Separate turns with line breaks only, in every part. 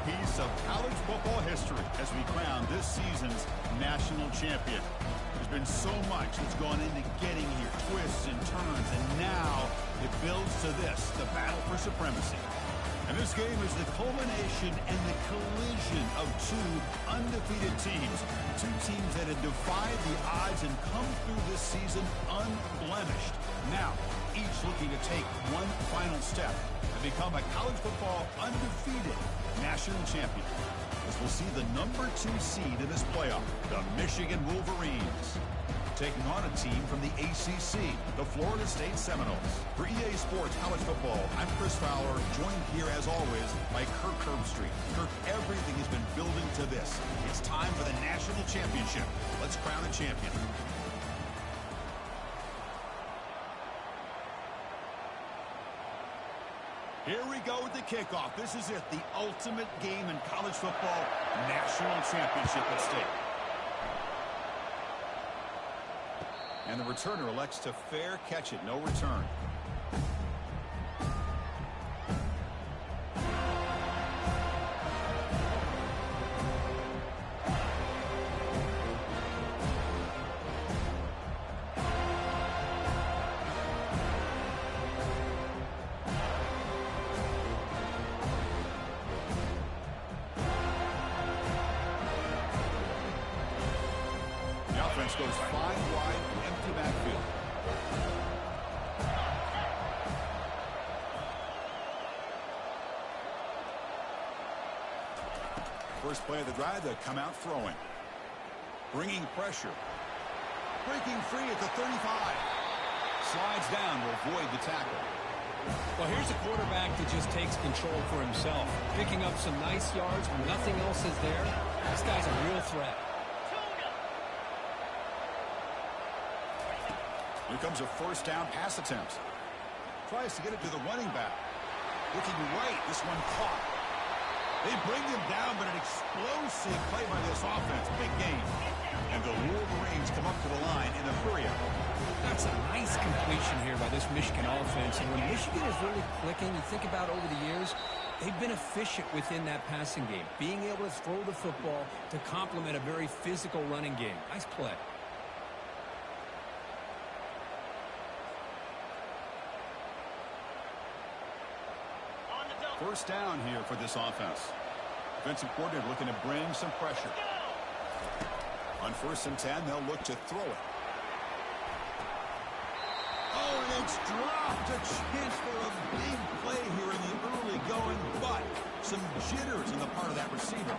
piece of college football history as we crown this season's national champion. There's been so much that's gone into getting here, twists and turns, and now it builds to this, the battle for supremacy. And this game is the culmination and the collision of two undefeated teams. Two teams that had defied the odds and come through this season unblemished. Now, each looking to take one final step and become a college football undefeated national champion. As we'll see the number 2 seed in this playoff, the Michigan Wolverines, taking on a team from the ACC, the Florida State Seminoles. For EA Sports College Football, I'm Chris Fowler, joined here as always by Kirk Herbstreit. Kirk, everything has been building to this. It's time for the national championship. Let's crown a champion. Here we go with the kickoff. This is it, the ultimate game in college football, national championship at stake. And the returner elects to fair catch it, no return. The offense goes 5 wide, empty backfield. First play of the drive, they come out throwing. Bringing pressure. Breaking free at the 35. Slides down to avoid the tackle.
Well, here's a quarterback that just takes control for himself. Picking up some nice yards when nothing else is there. This guy's a real threat.
Here comes a first down pass attempt. Tries to get it to the running back. Looking right, this one caught. They bring him down, but an explosive play by this offense. Big game. And the Wolverines come up to the line in a hurry up.
That's a nice completion here by this Michigan offense. And when Michigan is really clicking, you think about over the years, they've been efficient within that passing game. Being able to throw the football to complement a very physical running game. Nice play.
First down here for this offense. Defensive coordinator looking to bring some pressure. On 1st and 10, they'll look to throw it. Oh, and it's dropped. A chance for a big play here in the early going, but some jitters on the part of that receiver.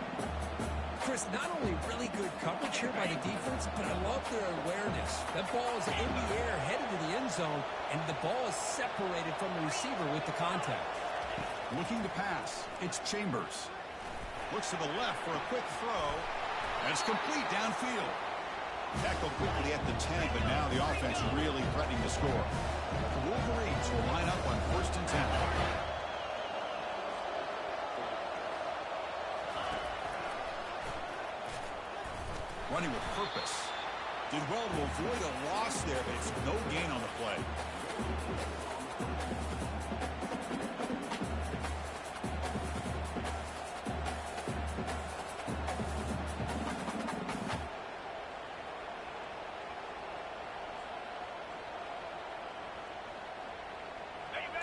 Chris, not only really good coverage here by the defense, but I love their awareness. That ball is in the air, headed to the end zone, and the ball is separated from the receiver with the contact.
Looking to pass. It's Chambers. Looks to the left for a quick throw. And it's complete downfield. Tackled quickly at the 10, but now the offense really threatening to score. The Wolverines will line up on 1st and 10. Running with purpose. Did well to avoid a loss there, but it's no gain on the play.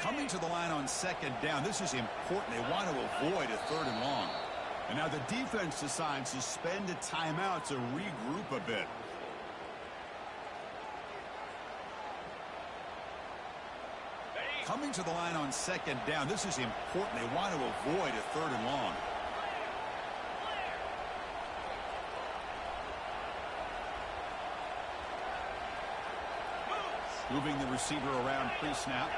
Coming to the line on 2nd down. This is important. They want to avoid a 3rd and long. And now the defense decides to spend a timeout to regroup a bit. Coming to the line on 2nd down. This is important. They want to avoid a 3rd and long. Moving the receiver around pre-snap.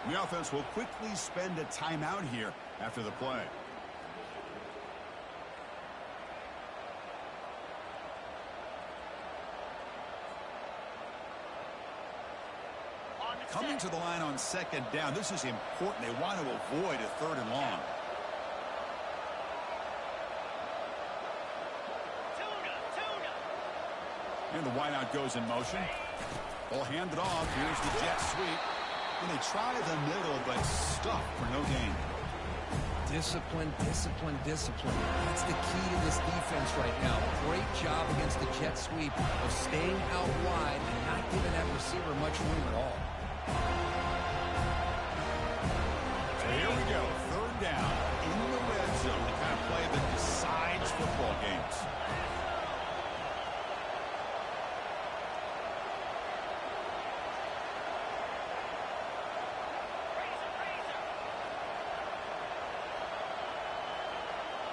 The offense will quickly spend a timeout here after the play. Coming to the line on 2nd down. This is important. They want to avoid a 3rd and long. And the wideout goes in motion. Ball handed off. Here's the jet sweep. And they try the middle, but stuck for no gain.
Discipline, discipline, discipline. That's the key to this defense right now. Great job against the jet sweep of staying out wide and not giving that receiver much room at all.
So here we go. Third down in the red zone. The kind of play that decides football games.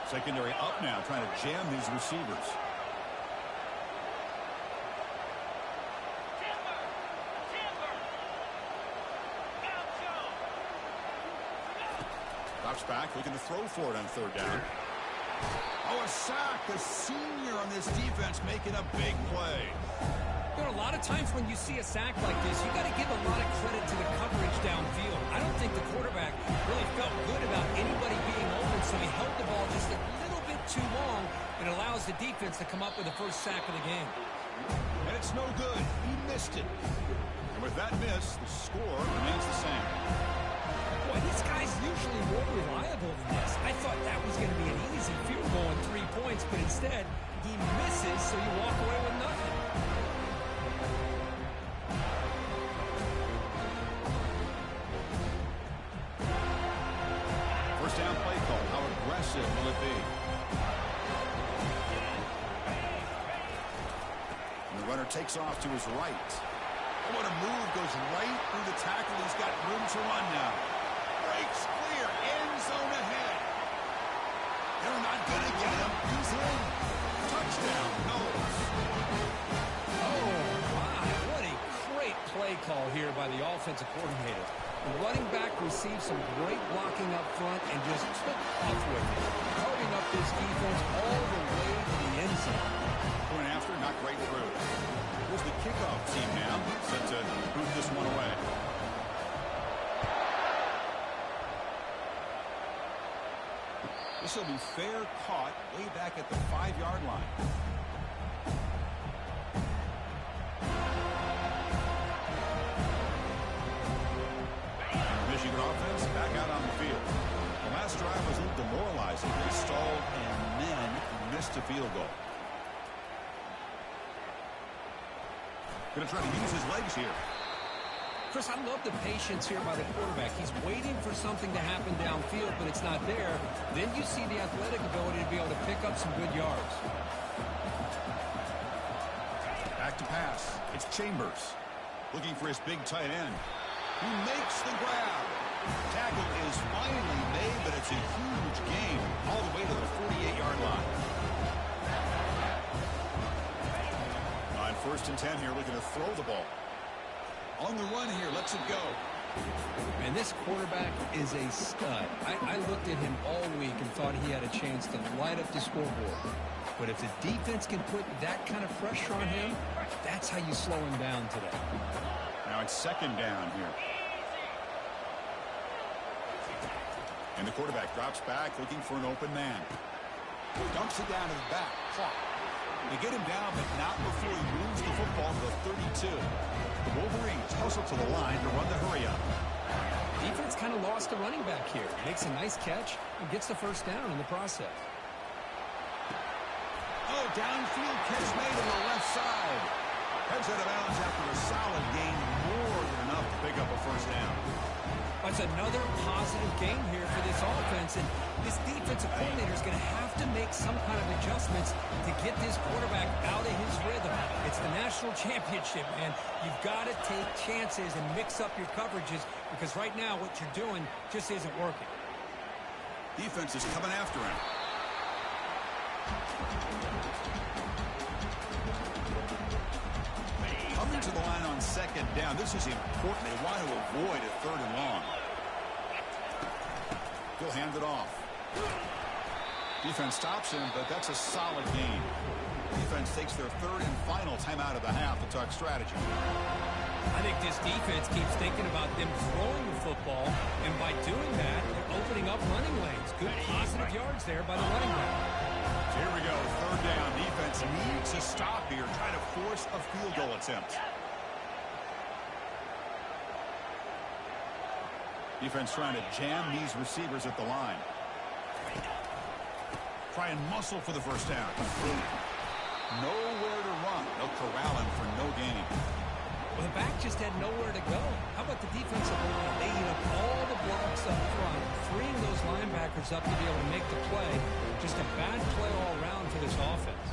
Secondary up now, trying to jam these receivers. Drops back, looking to throw for it on third down. Oh, a sack. The senior on this defense making a big play.
You know, a lot of times when you see a sack like this, you got to give a lot of credit to the coverage downfield. I don't think the quarterback really felt good about anybody being open, so he held the ball just a little bit too long and allows the defense to come up with the first sack of the game.
And it's no good. He missed it. And with that miss, the score remains the same.
Boy, this guy's usually more reliable than this. I thought that was going to be an easy field goal and 3 points, but instead, he misses, so you walk away with nothing.
First down play call. How aggressive will it be? And the runner takes off to his right. Oh, what a move. Goes right through the tackle. He's got room to run now. Breaks clear. End zone ahead. They're not going to get him. He's in. Touchdown. Knowles.
Oh, my. What a great play call here by the offensive coordinator. The running back received some great blocking up front and just took off with it, carving up this defense all the way to the end zone.
Going after, not great through. Here's the kickoff team now, set to boot this one away. This will be fair caught way back at the 5-yard line. Michigan offense back out on the field. The last drive was a little demoralizing. They stalled and then missed a field goal. Going to try to use his legs here.
Chris, I love the patience here by the quarterback. He's waiting for something to happen downfield, but it's not there. Then you see the athletic ability to be able to pick up some good yards.
Back to pass. It's Chambers looking for his big tight end. He makes the grab. Tackle is finally made, but it's a huge gain all the way to the 48-yard line. On 1st and 10 here, looking to throw the ball. On the run here, lets it go.
And this quarterback is a stud. I looked at him all week and thought he had a chance to light up the scoreboard. But if the defense can put that kind of pressure on him, that's how you slow him down today.
Now it's 2nd down here. And the quarterback drops back, looking for an open man. Dumps it down to the back. Clock. They get him down, but not before he moves the football to the 32. The Wolverines hustle to the line to run the hurry-up.
Defense kind of lost the running back here. Makes a nice catch and gets the first down in the process.
Oh, downfield catch made on the left side. Heads out of bounds after a solid gain, more than enough to pick up a first down.
That's another positive game here for this offense, and this defensive coordinator is going to have to make some kind of adjustments to get this quarterback out of his rhythm. It's the national championship, man. You've got to take chances and mix up your coverages because right now what you're doing just isn't working.
Defense is coming after him. Coming to the line on 2nd down. This is important. They want to avoid a 3rd and long. He'll hand it off. Defense stops him, but that's a solid gain. Defense takes their 3rd and final timeout of the half to talk strategy.
I think this defense keeps thinking about them throwing the football, and by doing that, they're opening up running lanes. Good positive yards there by the running back.
So here we go. 3rd down. Defense defense needs a stop here, trying to force a field goal attempt. Defense trying to jam these receivers at the line. Try and muscle for the first down. Nowhere to run. They'll corral him for no gain.
Well, the back just had nowhere to go. How about the defensive line? They eat up all the blocks up front, freeing those linebackers up to be able to make the play. Just a bad play all around for this offense.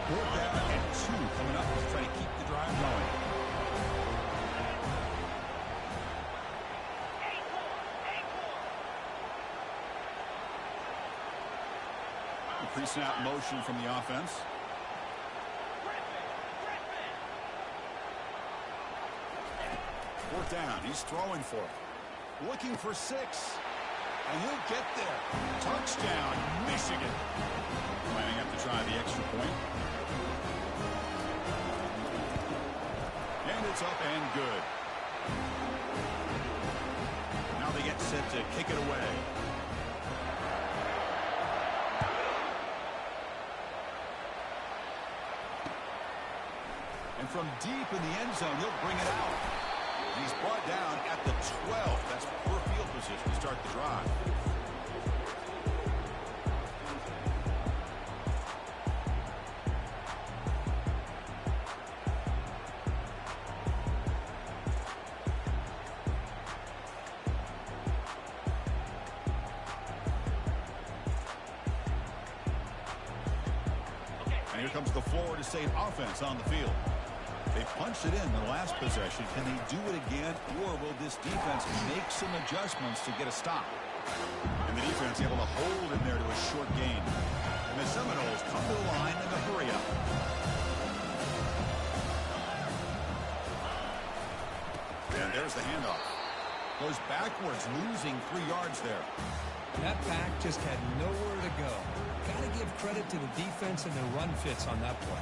4th down and 2 coming up to try to keep the drive going. Pre-snap motion from the offense. Fourth down. He's throwing for it. Looking for 6. And he'll get there. Touchdown, Michigan. Lining up to try the extra point. And it's up and good. Now they get set to kick it away. And from deep in the end zone, he'll bring it out. And he's brought down at the 12. That's poor field position to start the drive. And here comes the Florida State offense on the field. They punched it in the last possession. Can they do it again, or will this defense make some adjustments to get a stop? And the defense able to hold in there to a short gain. And the Seminoles come to the line in a hurry up. And there's the handoff. Goes backwards, losing 3 yards there.
That back just had nowhere to go. Got to give credit to the defense and their run fits on that play.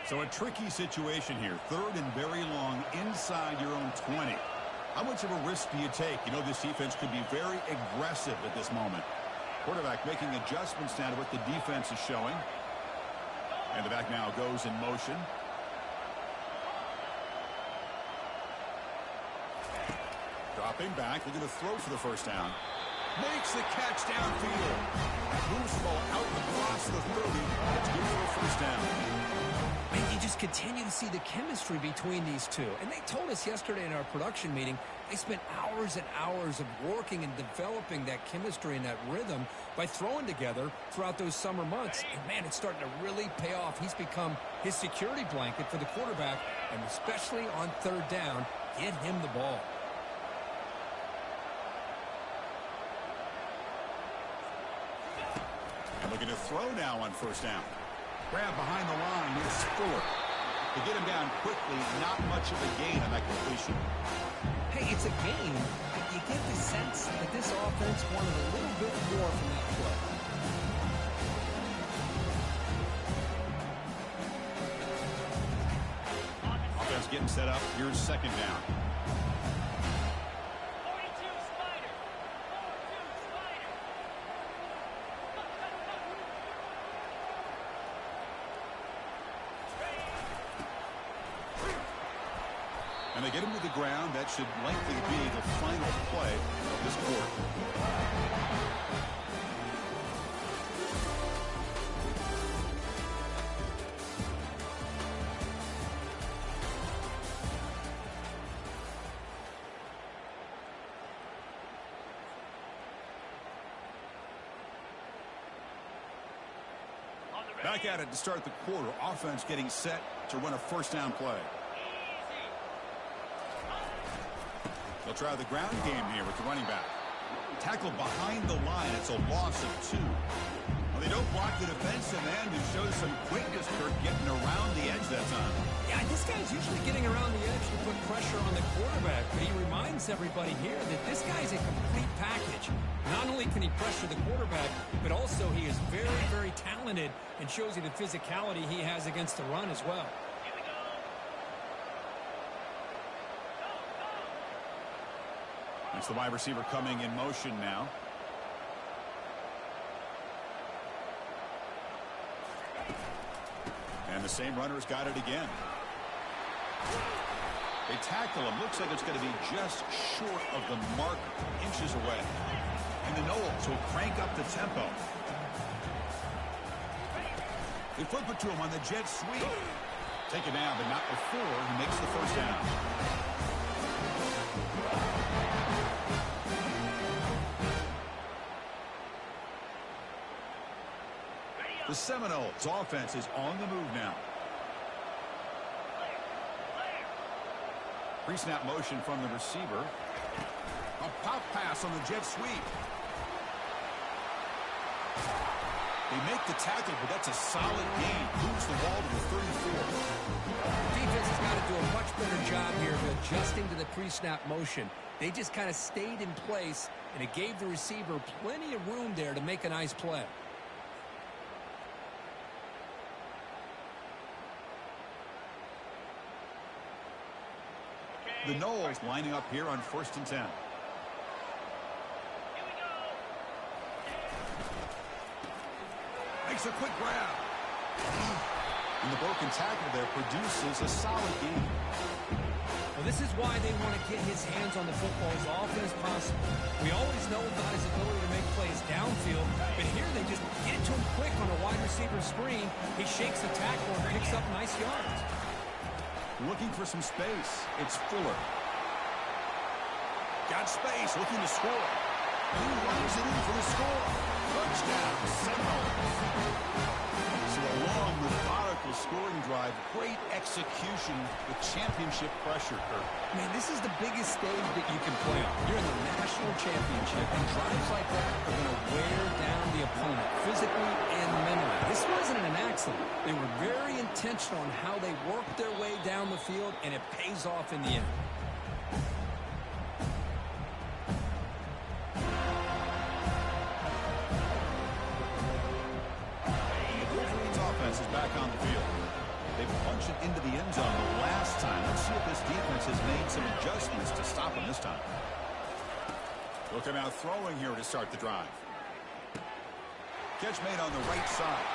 So a tricky situation here. 3rd and very long inside your own 20. How much of a risk do you take? You know, this defense could be very aggressive at this moment. Quarterback making adjustments now to what the defense is showing. And the back now goes in motion. Dropping back, looking to throw for the first down. Makes the catch downfield. Moves the ball out across the 30. It's good for a first down.
And you just continue to see the chemistry between these two. And they told us yesterday in our production meeting, they spent hours and hours of working and developing that chemistry and that rhythm by throwing together throughout those summer months. And, man, it's starting to really pay off. He's become his security blanket for the quarterback, and especially on 3rd down, get him the ball.
And looking to throw now on first down. Grab behind the line is Fuller. To get him down quickly, not much of a gain on that completion.
Hey, it's a game, but you get the sense that this offense wanted a little bit more from that play.
Offense getting set up. Here's 2nd down. And they get him to the ground. That should likely be the final play of this quarter. Back at it to start the quarter. Offense getting set to run a first down play. They'll try the ground game here with the running back. Tackled behind the line. It's a loss of 2. Well, they don't block the defensive end, who shows some quickness, Kirk, getting around the edge that time.
Yeah, this guy's usually getting around the edge to put pressure on the quarterback, but he reminds everybody here that this guy's a complete package. Not only can he pressure the quarterback, but also he is very, very talented and shows you the physicality he has against the run as well.
It's the wide receiver coming in motion now. And the same runner's got it again. They tackle him. Looks like it's going to be just short of the mark, inches away. And the Knowles will crank up the tempo. They flip it to him on the jet sweep. Take it down, but not before he makes the first down. The Seminoles offense is on the move now. Pre-snap motion from the receiver. A pop pass on the jet sweep. They make the tackle, but that's a solid gain. Moves the ball to the 34.
Defense has got to do a much better job here of adjusting to the pre-snap motion. They just kind of stayed in place, and it gave the receiver plenty of room there to make a nice play.
The Knowles lining up here on 1st and 10. Makes a quick grab. And the broken tackle there produces a solid gain.
Well, this is why they want to get his hands on the football as often as possible. We always know about his ability to make plays downfield, but here they just get it to him quick on a wide receiver screen. He shakes the tackle and picks up nice yards.
Looking for some space. It's Fuller. Got space, looking to score. He runs it in for the score. Touchdown, Seminoles. So a long, methodical scoring drive. Great execution with championship pressure, Kirk.
Man, this is the biggest stage that you can play on. You're in the national championship, and drives like that are going to wear down the opponent physically and mentally. This wasn't an accident. They were very intentional on how they worked their way down the field, and it pays off in the end.
Is back on the field. They punched it into the end zone the last time. Let's see if this defense has made some adjustments to stop him this time. Look him out throwing here to start the drive. Catch made on the right side.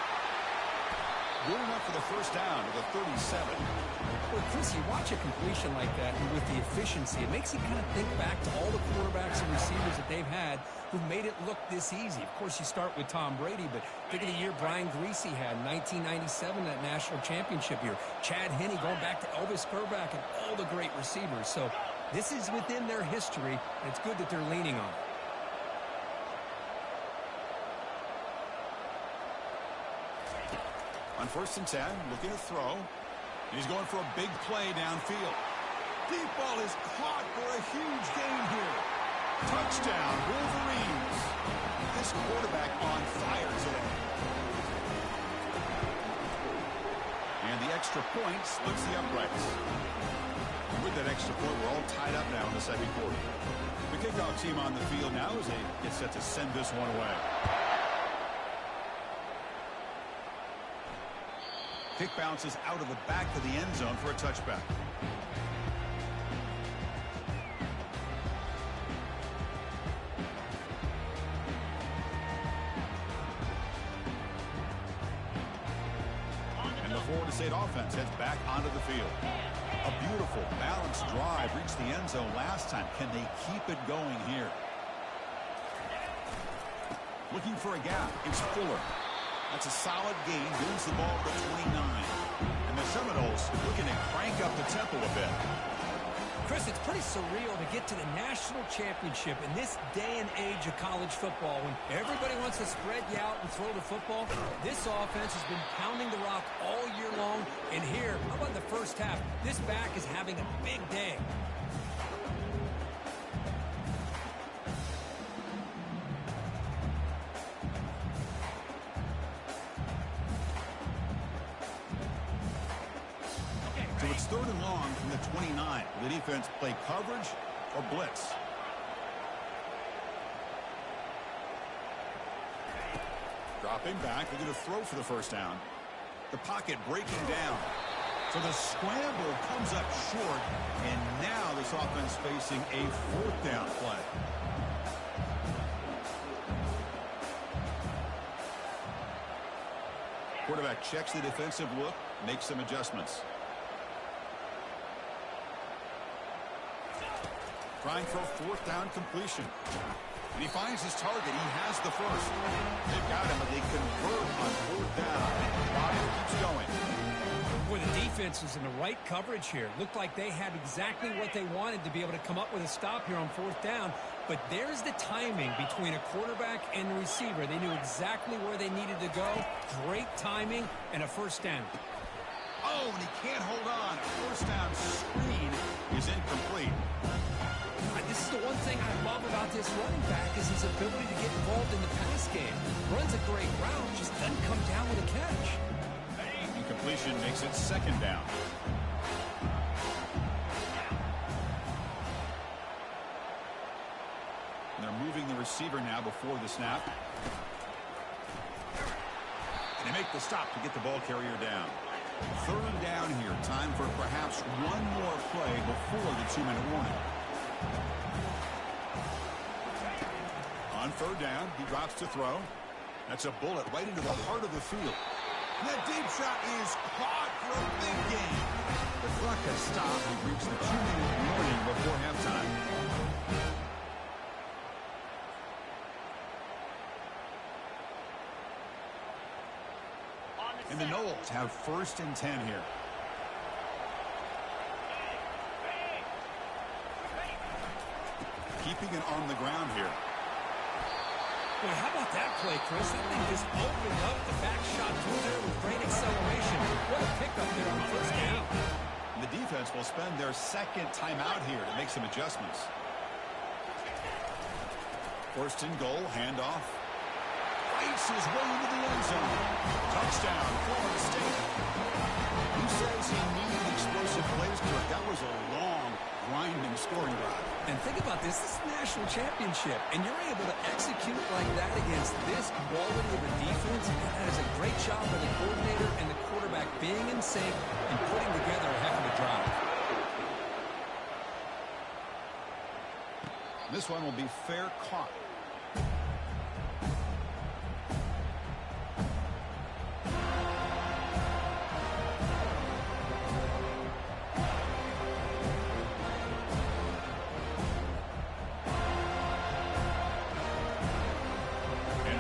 Good enough for the first down to the 37.
Well, Chris, you watch a completion like that, and with the efficiency, it makes you kind of think back to all the quarterbacks and receivers that they've had who made it look this easy. Of course, you start with Tom Brady, but think of the year Brian Greasy had in 1997, that national championship year. Chad Henne going back to Elvis Kerback and all the great receivers. So this is within their history, and it's good that they're leaning on it.
On 1st and 10, looking to throw. He's going for a big play downfield. Deep ball is caught for a huge gain here. Touchdown, Wolverines. This quarterback on fire today. And the extra point splits the uprights. And with that extra point, we're all tied up now in the second quarter. The kickoff team on the field now as they get set to send this one away. Kick bounces out of the back of the end zone for a touchback. And the Florida State offense heads back onto the field. A beautiful, balanced drive reached the end zone last time. Can they keep it going here? Looking for a gap. It's Fuller. That's a solid gain. Moves the ball to 29. And the Seminoles looking to crank up the tempo a bit.
Chris, it's pretty surreal to get to the national championship in this day and age of college football when everybody wants to spread you out and throw the football. This offense has been pounding the rock all year long. And here, how about the first half? This back is having a big day.
So it's 3rd and long from the 29. Will the defense play coverage or blitz? Dropping back. They're going to throw for the first down. The pocket breaking down. So the scramble comes up short, and now this offense facing a fourth down play. Quarterback checks the defensive look, makes some adjustments. Trying for a fourth down completion. And he finds his target. He has the first. They've got him, but they convert on fourth down. Drive keeps going.
Boy, the defense is in the right coverage here. Looked like they had exactly what they wanted to be able to come up with a stop here on fourth down. But there's the timing between a quarterback and the receiver. They knew exactly where they needed to go. Great timing and a first down.
Oh, and he can't hold on. First down screen is incomplete.
This is the one thing I love about this running back is his ability to get involved in the pass game. Runs a great route, just doesn't come down with a catch.
Incompletion makes it second down. And they're moving the receiver now before the snap. And they make the stop to get the ball carrier down. Third down here. Time for perhaps one more play before the 2-minute warning. On third down, he drops to throw. That's a bullet right into the heart of the field. And that deep shot is caught for a big gain. The clock has stopped. We've reached the 2-minute warning before halftime. And the Knowles have first and 10 here. Keeping it on the ground here.
Boy, how about that play, Chris? That thing just opened up the back shot through there with great acceleration. What a pickup there on first down.
And the defense will spend their second timeout here to make some adjustments. First and goal, handoff. Fights his way into the end zone. Touchdown, Florida State. Who says he needed explosive plays to it? That was a long, grinding scoring drive.
And think about this. This is a national championship, and you're able to execute like that against this quality of a defense. That is a great job by the coordinator and the quarterback being in sync and putting together a heck of a drive.
This one will be fair caught.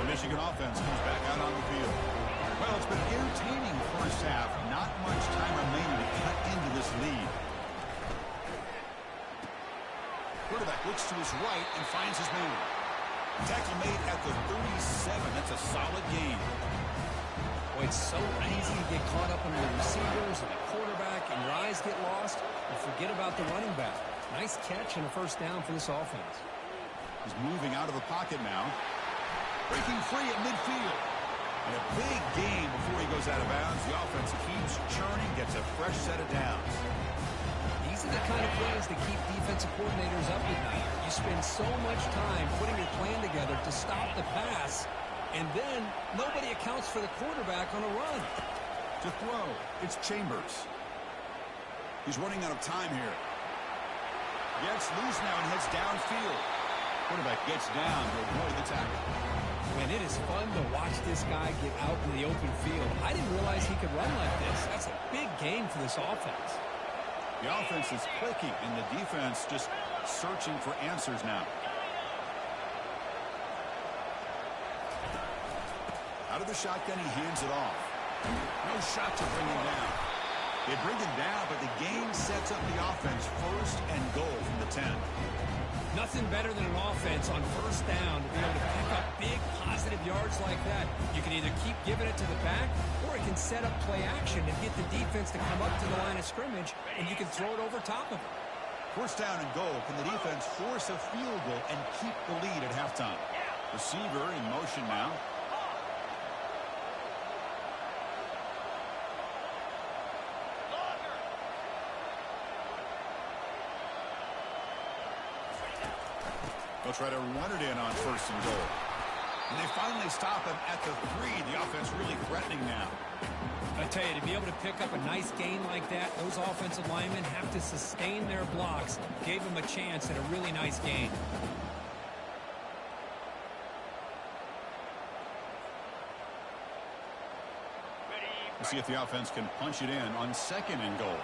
Michigan offense comes back out on the field. Well, it's been an entertaining first half. Not much time remaining to cut into this lead. Quarterback looks to his right and finds his man. Tackle made at the 37. That's a solid gain.
Boy, it's so easy to get caught up in the receivers and the quarterback, and your eyes get lost and forget about the running back. Nice catch and a first down for this offense.
He's moving out of the pocket now. Breaking free at midfield. And a big gain before he goes out of bounds. The offense keeps churning, gets a fresh set of downs.
These are the kind of plays that keep defensive coordinators up at night. You spend so much time putting your plan together to stop the pass, and then nobody accounts for the quarterback on a run.
To throw, it's Chambers. He's running out of time here. Gets loose now and heads downfield. Quarterback gets down to avoid the tackle.
And it is fun to watch this guy get out in the open field. I didn't realize he could run like this. That's a big game for this offense.
The offense is clicking, and the defense just searching for answers now. Out of the shotgun, he hands it off. No shot to bring him down. They bring him down, but the game sets up the offense first and goal from the 10.
Nothing better than an offense on first down to be able to pick up big positive yards like that. You can either keep giving it to the back, or it can set up play action and get the defense to come up to the line of scrimmage, and you can throw it over top of it.
First down and goal. Can the defense force a field goal and keep the lead at halftime? Receiver in motion now. They'll try to run it in on first and goal. And they finally stop him at the 3. The offense really threatening now.
I tell you, to be able to pick up a nice gain like that, those offensive linemen have to sustain their blocks. Gave them a chance at a really nice gain.
We'll see if the offense can punch it in on 2nd and goal.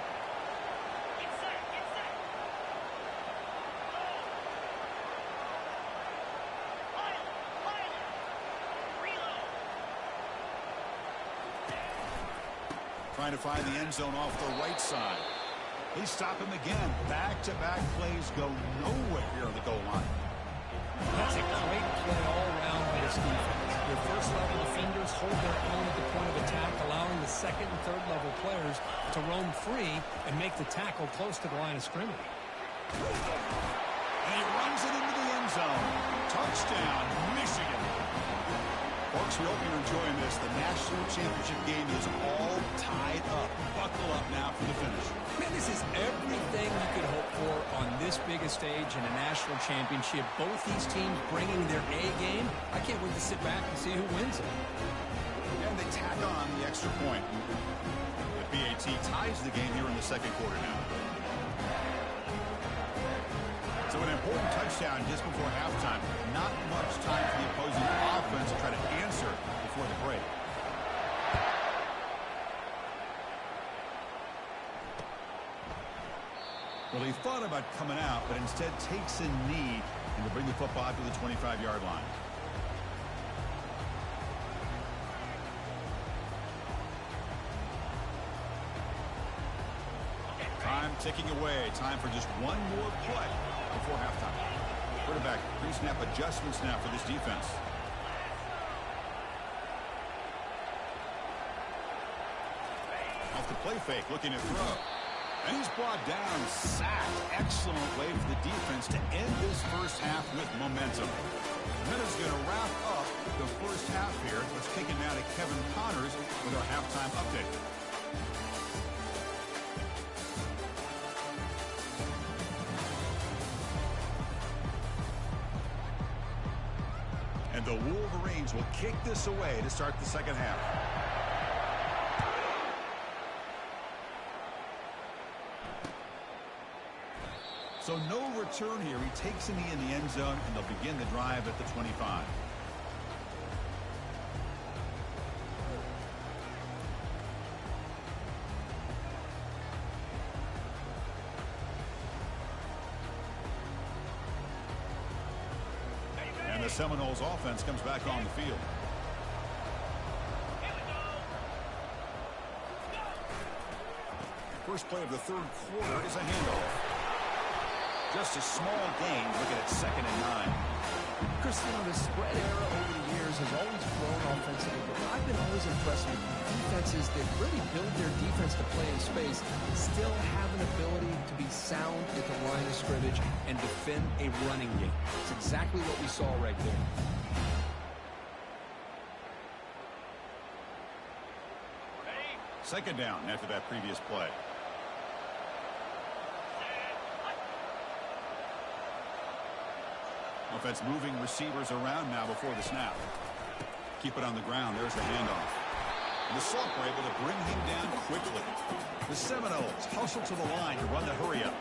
Trying to find the end zone off the right side. They stop him again. Back-to-back plays go nowhere here on the goal line.
That's a great play all around by this defense. Your first-level defenders hold their own at the point of attack, allowing the second and third-level players to roam free and make the tackle close to the line of scrimmage.
And he runs it into the end zone. Touchdown, Michigan. Folks, we hope you're enjoying this. The national championship game is all tied up. Buckle up now for the finish.
Man, this is everything you could hope for on this biggest stage in a national championship. Both these teams bringing their A game. I can't wait to sit back and see who wins it.
And they tack on the extra point. The BAT ties the game here in the second quarter now. So an important touchdown just before halftime. Not much time for the opposing offense to try to answer before the break. Well, he thought about coming out, but instead takes a knee and will bring the football out to the 25-yard line. Time ticking away. Time for just one more play before halftime. Quarterback pre-snap adjustments now for this defense. Off the play fake, looking to throw. And he's brought down, sacked. Excellent way for the defense to end this first half with momentum. That is going to wrap up the first half here. Let's kick it now to Kevin Connors with our halftime update. And the Wolverines will kick this away to start the second half. So no return here. He takes a knee in the end zone, and they'll begin the drive at the 25. And the Seminoles offense comes back on the field. First play of the third quarter is a handoff. Just a small gain, looking at 2nd and 9.
Chris, you know, the spread era over the years has always grown offensively, but I've been always impressed with defenses that really build their defense to play in space, still have an ability to be sound at the line of scrimmage and defend a running game. It's exactly what we saw right there.
Second down after that previous play. Offense moving receivers around now before the snap. Keep it on the ground. There's the handoff. And the Salk were able to bring him down quickly. The Seminoles hustle to the line to run the hurry up.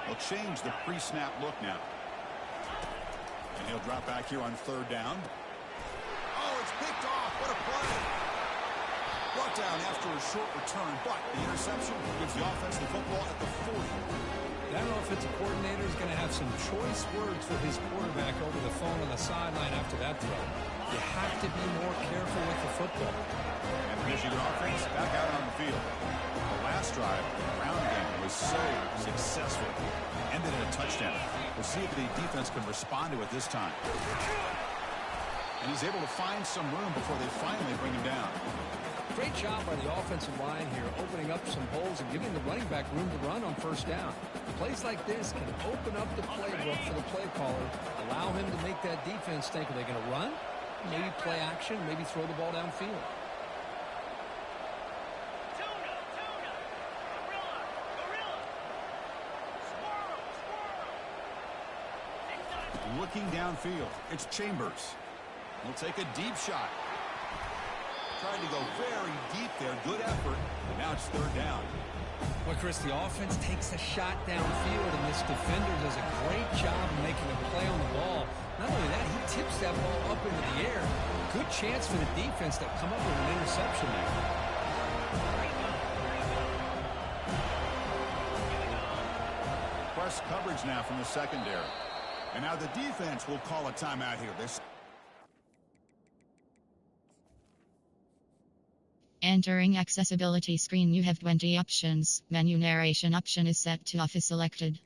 They'll change the pre-snap look now. And he'll drop back here on 3rd down. Oh, it's picked off. What a play. Brought down after a short return, but the interception gives the offense the football at the 40.
That offensive coordinator is going to have some choice words for his quarterback over the phone on the sideline after that throw. You have to be more careful with the football.
And the Michigan offense back out on the field. The last drive, the ground game was so successful. Ended in a touchdown. We'll see if the defense can respond to it this time. And he's able to find some room before they finally bring him down.
Great job by the offensive line here, opening up some holes and giving the running back room to run on 1st down. Plays like this can open up the playbook for the play caller, allow him to make that defense think, are they going to run? Maybe play action, maybe throw the ball downfield.
looking downfield. It's Chambers. He'll take a deep shot. Tried to go very deep there. Good effort. Now it's third down.
Well, Chris, the offense takes a shot downfield, and this defender does a great job of making a play on the ball. Not only that, he tips that ball up into the air. Good chance for the defense to come up with an interception there.
Press coverage now from the secondary. And now the defense will call a timeout here.
Entering accessibility screen, you have 20 options. Menu narration option is set to off is selected.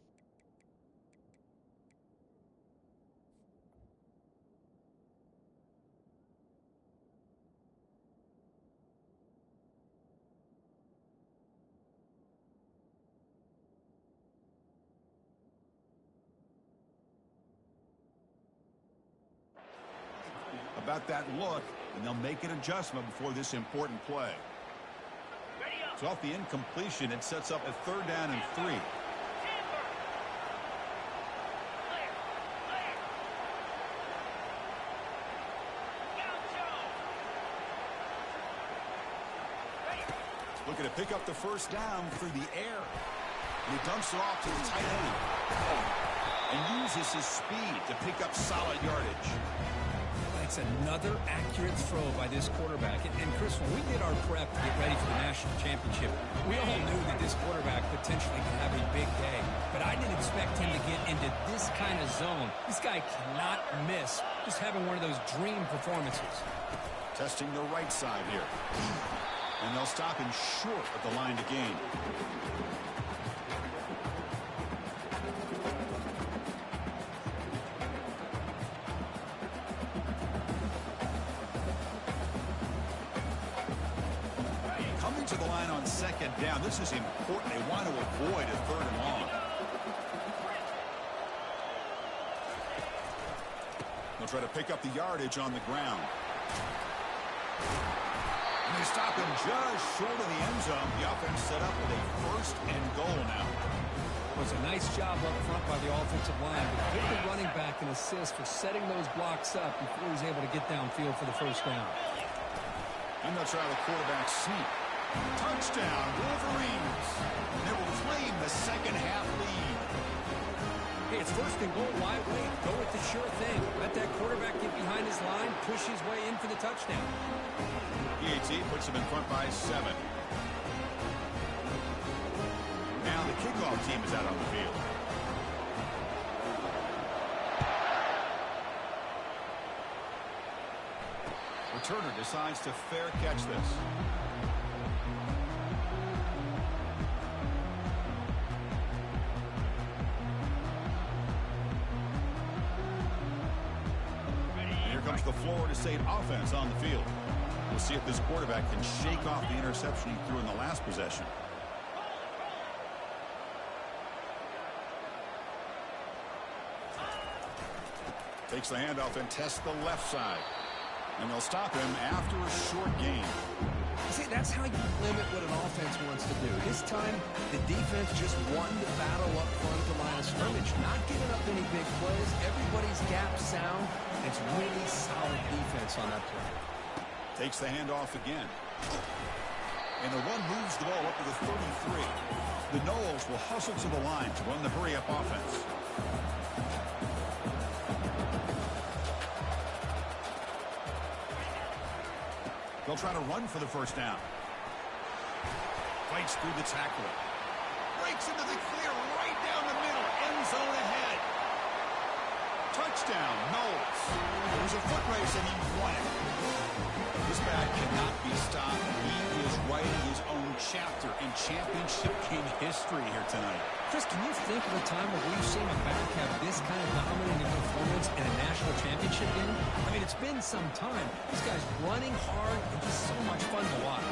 About that look, and they'll make an adjustment before this important play. So off the incompletion, it sets up a third down and 3. Looking to pick up the first down through the air. And he dumps it off to the tight end. And uses his speed to pick up solid yardage.
It's another accurate throw by this quarterback. And Chris, when we did our prep to get ready for the national championship, we all knew that this quarterback potentially could have a big day. But I didn't expect him to get into this kind of zone. This guy cannot miss. Just having one of those dream performances.
Testing the right side here. And they'll stop him short of the line to gain. To the line on second down. This is important. They want to avoid a third and long. They'll try to pick up the yardage on the ground. And they stop him just short of the end zone. The offense set up with a first and goal now.
It was a nice job up front by the offensive line. But give the running back an assist for setting those blocks up before he's able to get downfield for the first down.
And they'll try the quarterback sneak. Touchdown, Wolverines. They will claim the second half lead.
Hey, it's first and goal. Why wait? Go with the sure thing. Let that quarterback get behind his line, push his way in for the touchdown.
NATY puts him in front by 7. Now the kickoff team is out on the field. Returner decides to fair catch this. Comes the Florida State offense on the field. We'll see if this quarterback can shake off the interception he threw in the last possession. Takes the handoff and tests the left side. And they'll stop him after a short gain.
See, that's how you limit what an offense wants to do. This time, the defense just won the battle up front of the line of scrimmage. Not giving up any big plays. Everybody's gap sound. It's really solid defense on that play.
Takes the handoff again. And the run moves the ball up to the 33. The Noles will hustle to the line to run the hurry-up offense. They'll try to run for the first down. Fights through the tackler. Breaks into the clear right down the middle. End zone ahead. Touchdown, Noles. It was a foot race and he won it. This guy cannot be stopped. He is writing his own chapter in championship game history here tonight.
Chris, can you think of a time where we've seen a back have this kind of dominating performance in a national championship game? I mean, it's been some time. This guy's running hard and just so much fun to watch.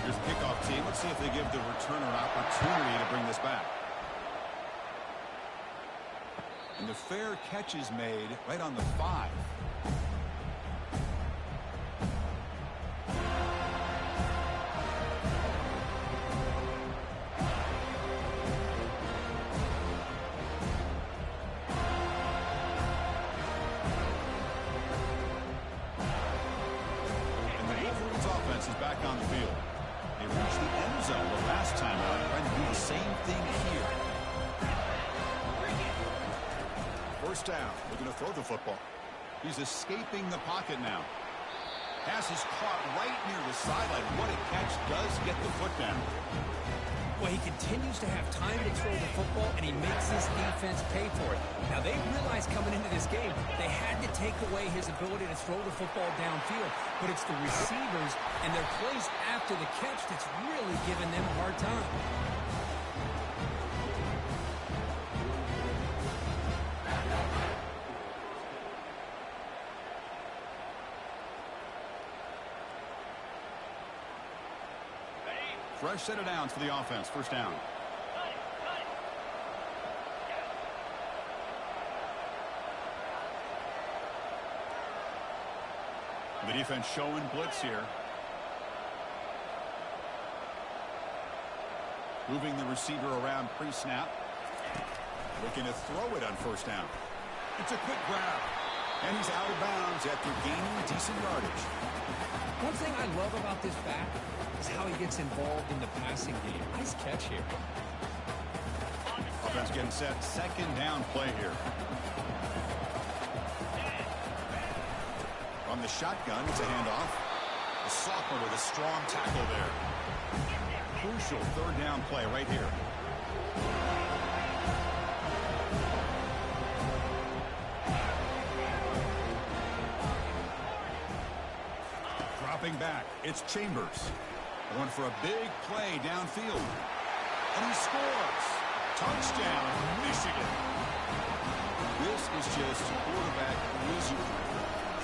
Here's the kickoff team. Let's see if they give the returner an opportunity to bring this back. And the fair catch is made right on the 5. same thing here. First down. Looking to throw the football. He's escaping the pocket now. Pass is caught right near the sideline. What a catch. Does get the foot down.
Well, he continues to have time to throw the football, and he makes this defense pay for it. Now, they realized coming into this game they had to take away his ability to throw the football downfield. But it's the receivers and their plays after the catch that's really giving them a hard time.
Fresh set of downs for the offense. First down. The defense showing blitz here. Moving the receiver around pre-snap. Looking to throw it on first down. It's a quick grab. And he's out of bounds after gaining decent yardage.
One thing I love about this back is how he gets involved in the passing game. Nice catch here.
Offense getting set. Second down play here. From the shotgun, it's a handoff. The sophomore with a strong tackle there. Crucial third down play right here. Dropping back, it's Chambers. Going for a big play downfield. And he scores. Touchdown, Michigan. This is just quarterback wizardry.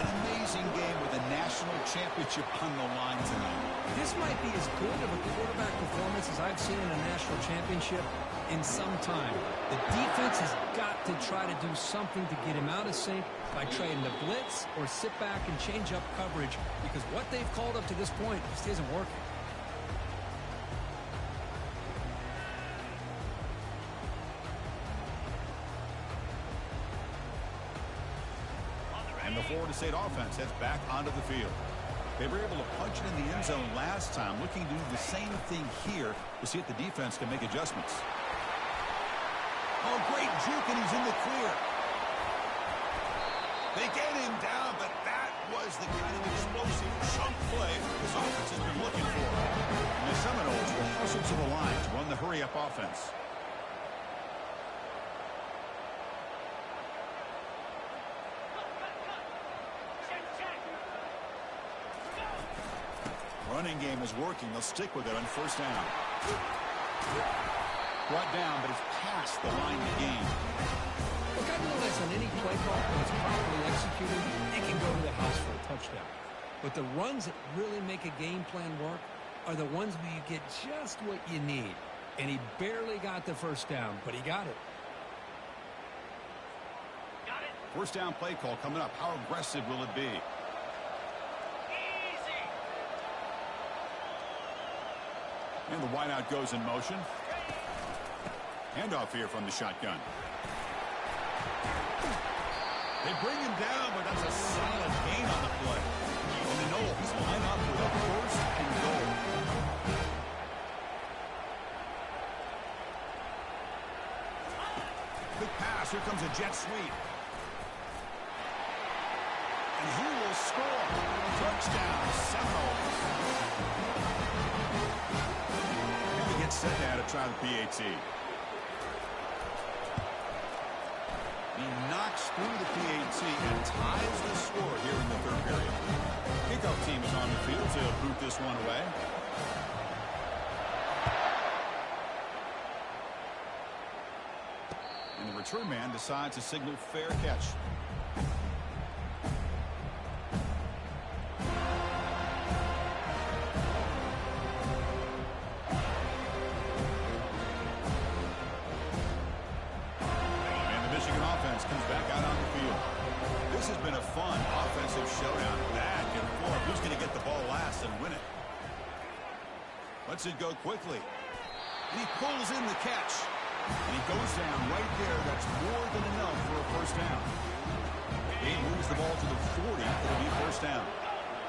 An amazing game with a national championship on the line tonight.
This might be as good of a quarterback performance as I've seen in a national championship in some time. The defense has got to try to do something to get him out of sync by trying to blitz or sit back and change up coverage, because what they've called up to this point just isn't working.
And the Florida State offense heads back onto the field. They were able to punch it in the end zone last time, looking to do the same thing here to see if the defense can make adjustments. Oh, great juke, and he's in the clear. They get him down, but that was the kind of explosive chunk play this offense has been looking for. And the Seminoles will hustle to the line to run the hurry-up offense. Running game is working. They'll stick with it on first down. Brought down, but it's past the line of the game.
Look, I realize on any play call, when it's properly executed, it can go to the house for a touchdown. But the runs that really make a game plan work are the ones where you get just what you need. And he barely got the first down, but he got it.
First down play call coming up. How aggressive will it be? And the wideout goes in motion. Handoff here from the shotgun. They bring him down, but that's a solid gain on the play. And the Noles line up with a first and goal. Quick pass. Here comes a jet sweep. And he will score. Touchdown, Seminoles. Set now to try the PAT. He knocks through the PAT and ties the score here in the third period. Kickoff team is on the field to boot this one away. And the return man decides to signal fair catch. Comes back out on the field. This has been a fun offensive showdown. Back and forth. Who's going to get the ball last and win it? Lets it go quickly. And he pulls in the catch. And he goes down right there. That's more than enough for a first down. He moves the ball to the 40. It'll be first down.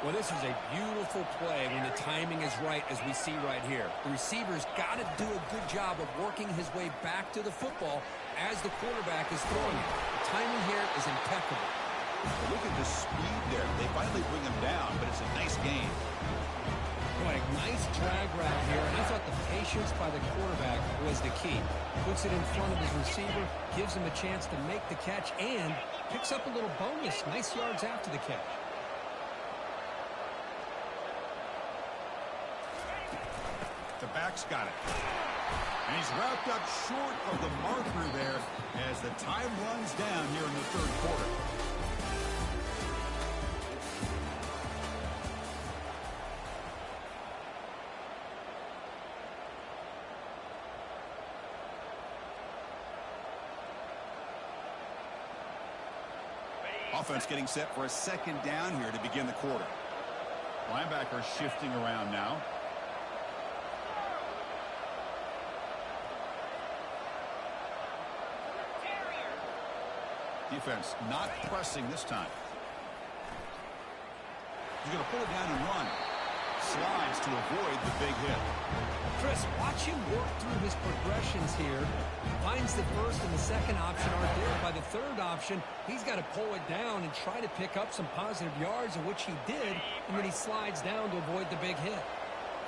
Well, this is a beautiful play when the timing is right, as we see right here. The receiver's got to do a good job of working his way back to the football as the quarterback is throwing it. The timing here is impeccable.
Well, look at the speed there. They finally bring him down, but it's a nice gain.
Boy, nice drag route here, and I thought the patience by the quarterback was the key. Puts it in front of his receiver, gives him a chance to make the catch, and picks up a little bonus. Nice yards after the catch.
The back's got it. And he's wrapped up short of the marker there as the time runs down here in the third quarter. Offense getting set for a second down here to begin the quarter. Linebacker shifting around now. Defense not pressing this time. He's going to pull it down and run. Slides to avoid the big hit.
Chris, watch him work through his progressions here. Finds the first and the second option aren't there. By the third option, he's got to pull it down and try to pick up some positive yards, of which he did, and then he slides down to avoid the big hit.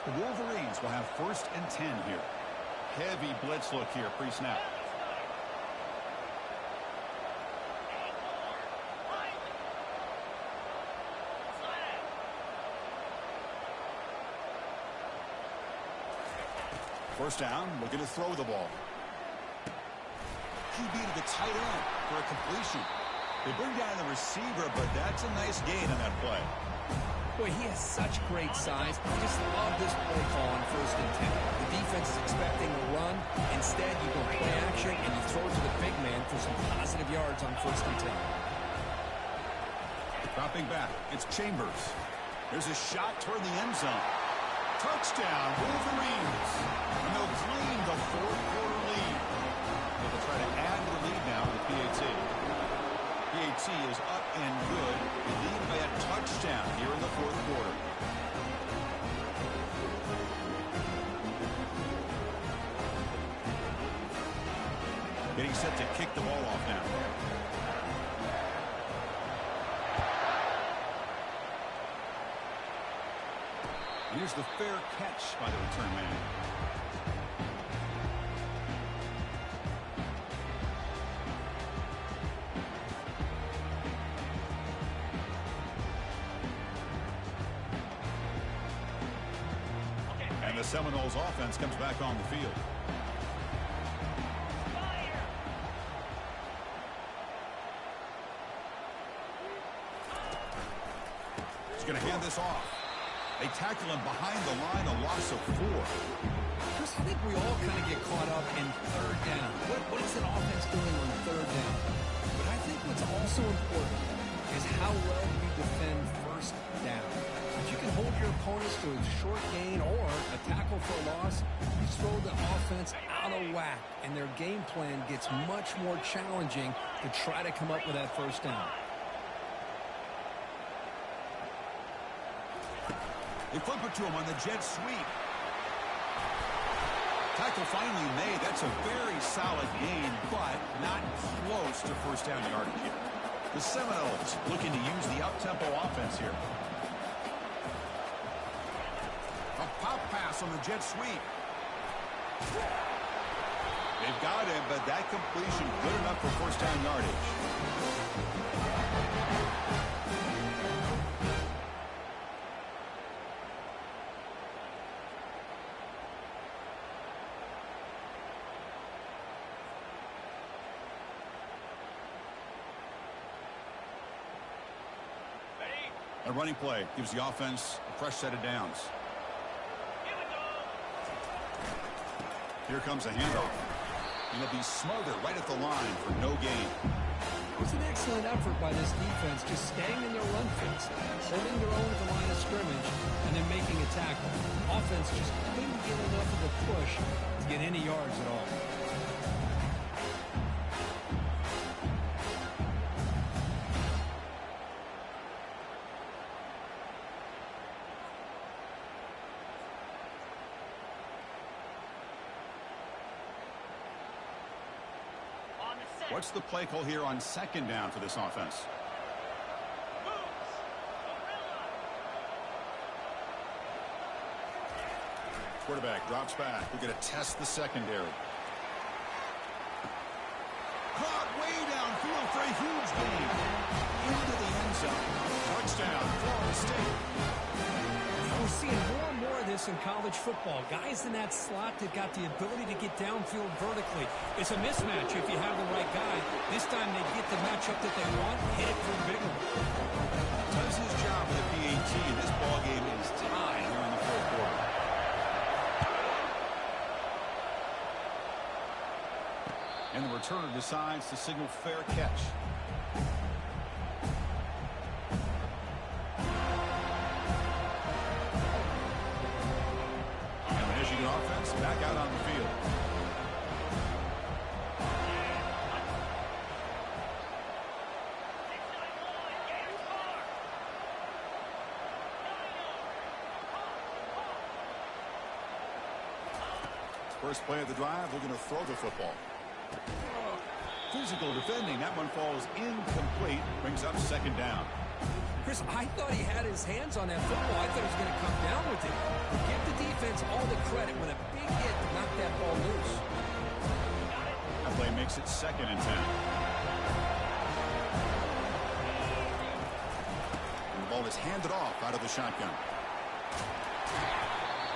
The Wolverines will have 1st and 10 here. Heavy blitz look here pre-snap. First down, looking to throw the ball. QB to the tight end for a completion. They bring down the receiver, but that's a nice gain on that play.
Boy, he has such great size. I just love this play call on 1st and 10. The defense is expecting a run. Instead, you go play action, and you throw to the big man for some positive yards on 1st and 10.
Dropping back, it's Chambers. There's a shot toward the end zone. Touchdown, Wolverines. And they'll claim the fourth quarter lead. They'll try to add to the lead now with PAT. PAT is up and good. They lead by a touchdown here in the fourth quarter. Getting set to kick the ball off now. Here's the fair catch by the return man. And the Seminoles offense comes back on the field. He's going to hand this off. They tackle him behind the line, a loss of 4.
Chris, I think we all kind of get caught up in third down. What is an offense doing on third down? But I think what's also important is how well you defend first down. If you can hold your opponents to a short gain or a tackle for a loss, you throw the offense out of whack, and their game plan gets much more challenging to try to come up with that first down.
They flip it to him on the jet sweep. Tackle finally made. That's a very solid gain, but not close to first down yardage here. The Seminoles looking to use the up-tempo offense here. A pop pass on the jet sweep. They've got him, but that completion good enough for first down yardage. A running play gives the offense a fresh set of downs. Here comes a handoff. And he'll be smothered right at the line for no gain.
It was an excellent effort by this defense, just staying in their run fits, holding their own at the line of scrimmage, and then making a tackle. Offense just couldn't get enough of a push to get any yards at all.
What's the play call here on second down for this offense? Quarterback drops back. We're going to test the secondary. Caught way downfield for a huge gain. Into the end zone. Touchdown, Florida State.
We're seeing more and more of this in college football. Guys in that slot that got the ability to get downfield vertically. It's a mismatch if you have the right guy. This time they get the matchup that they want, hit it for a big one.
Does his job with the PAT, and this ball game is tied here in the fourth quarter. And the returner decides to signal fair catch. And the Michigan offense back out on the field. First play of the drive, they're going to throw the football. Physical defending. That one falls incomplete. Brings up second down.
Chris, I thought he had his hands on that football. I thought he was going to come down with it. Give the defense all the credit with a big hit to knock that ball loose.
That play makes it 2nd and 10. And the ball is handed off out of the shotgun.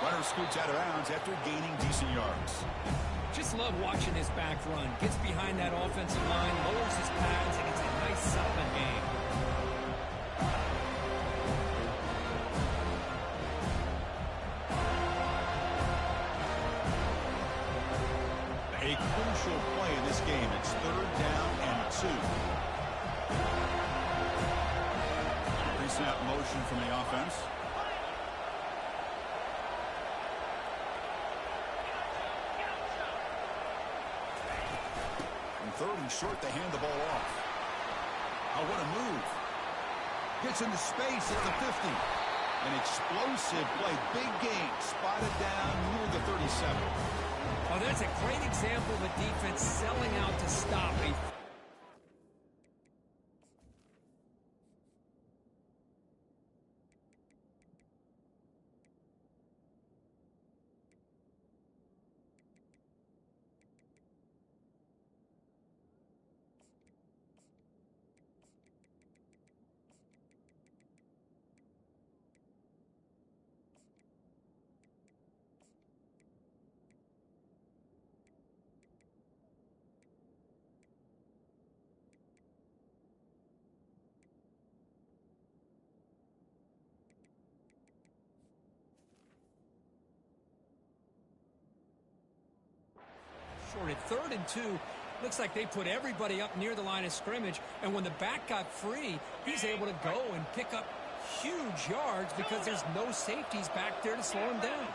Runner scoots out of bounds after gaining decent yards.
Just love watching this back run. Gets behind that offensive line, lowers his pads, and gets a nice solid gain.
A crucial play in this game. It's 3rd down and 2. Pre-snap motion from the offense. Third and short, they hand the ball off. Oh, what a move. Gets into space at the 50. An explosive play. Big gain. Spotted down near the 37.
Oh, that's a great example of a defense selling out to stop a... Short at 3rd and 2. Looks like they put everybody up near the line of scrimmage, and when the back got free, he's able to go and pick up huge yards because there's no safeties back there to slow him down.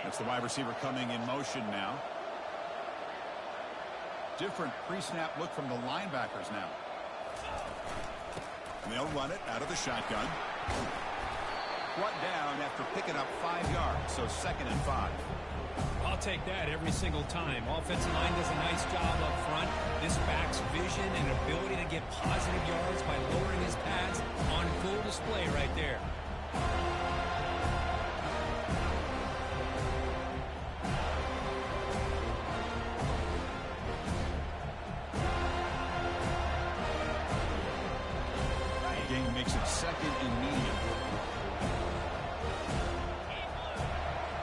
That's the wide receiver coming in motion now. Different pre-snap look from the linebackers now. And they'll run it out of the shotgun. Brought down after picking up 5 yards, so 2nd and 5.
I'll take that every single time. Offensive line does a nice job up front. This back's vision and ability to get positive yards by lowering his pads on full display right there.
The game makes it 2nd and medium.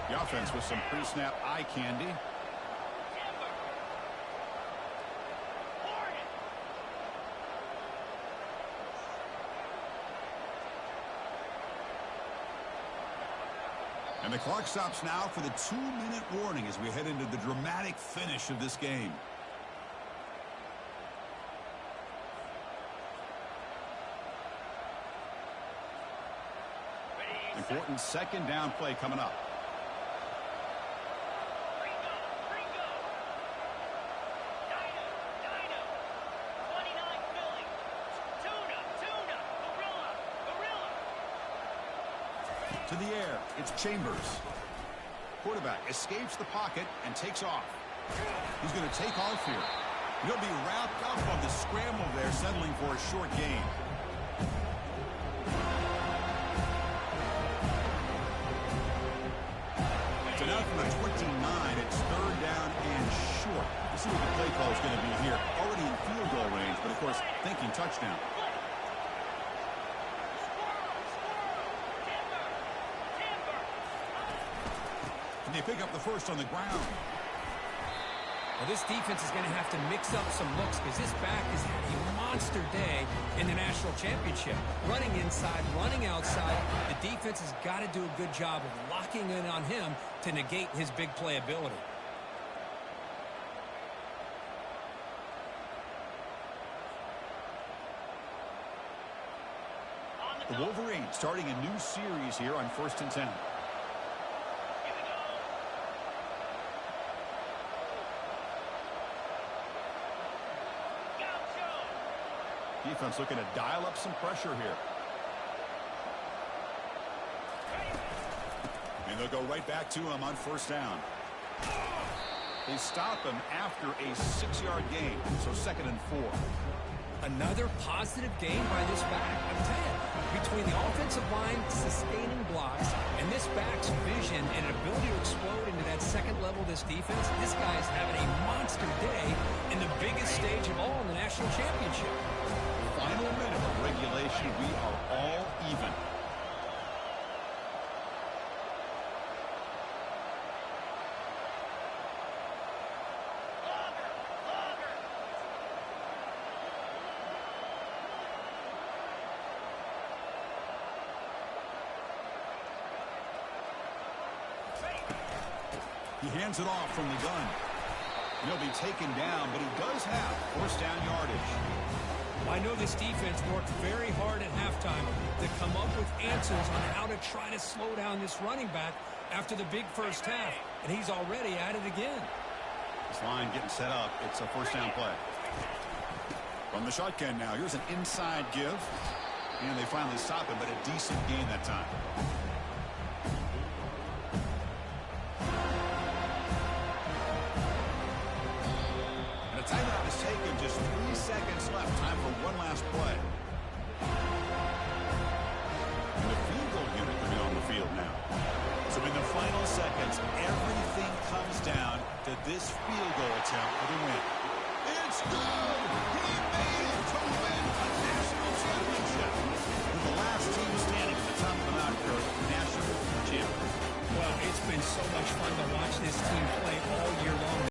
The offense with some pre-snap eye candy. And the clock stops now for the 2-minute warning as we head into the dramatic finish of this game. Important 2nd down play coming up. To the air, it's Chambers. Quarterback escapes the pocket and takes off. He's going to take off here. He'll be wrapped up on the scramble there, settling for a short gain. So now from the 29, it's third down and short. Let's see what the play call is going to be here. Already in field goal range, but of course, thinking touchdown. And they pick up the first on the ground.
Well, this defense is going to have to mix up some looks because this back has had a monster day in the national championship. Running inside, running outside. The defense has got to do a good job of locking in on him to negate his big play ability.
The Wolverines starting a new series here on 1st and 10. Defense looking to dial up some pressure here. And they'll go right back to him on 1st down. They stop him after a 6-yard gain, so 2nd and 4.
Another positive gain by this back. I'm telling you, between the offensive line sustaining blocks and this back's vision and ability to explode into that second level of this defense, this guy is having a monster day in the biggest stage of all in the national championship.
Final minute of regulation, we are all even. He hands it off from the gun. He'll be taken down, but he does have 1st down yardage.
I know this defense worked very hard at halftime to come up with answers on how to try to slow down this running back after the big first half, and he's already at it again.
This line getting set up. It's a 1st down play. From the shotgun now, here's an inside give, and they finally stop him, but a decent gain that time. Timeout is taken, just 3 seconds left. Time for one last play. And the field goal unit will be on the field now. So in the final seconds, everything comes down to this field goal attempt for the win. It's good! He made it to win a national championship. With the last team standing at the top of the mountain, national champion.
Well, it's been so much fun to watch this team play all year long.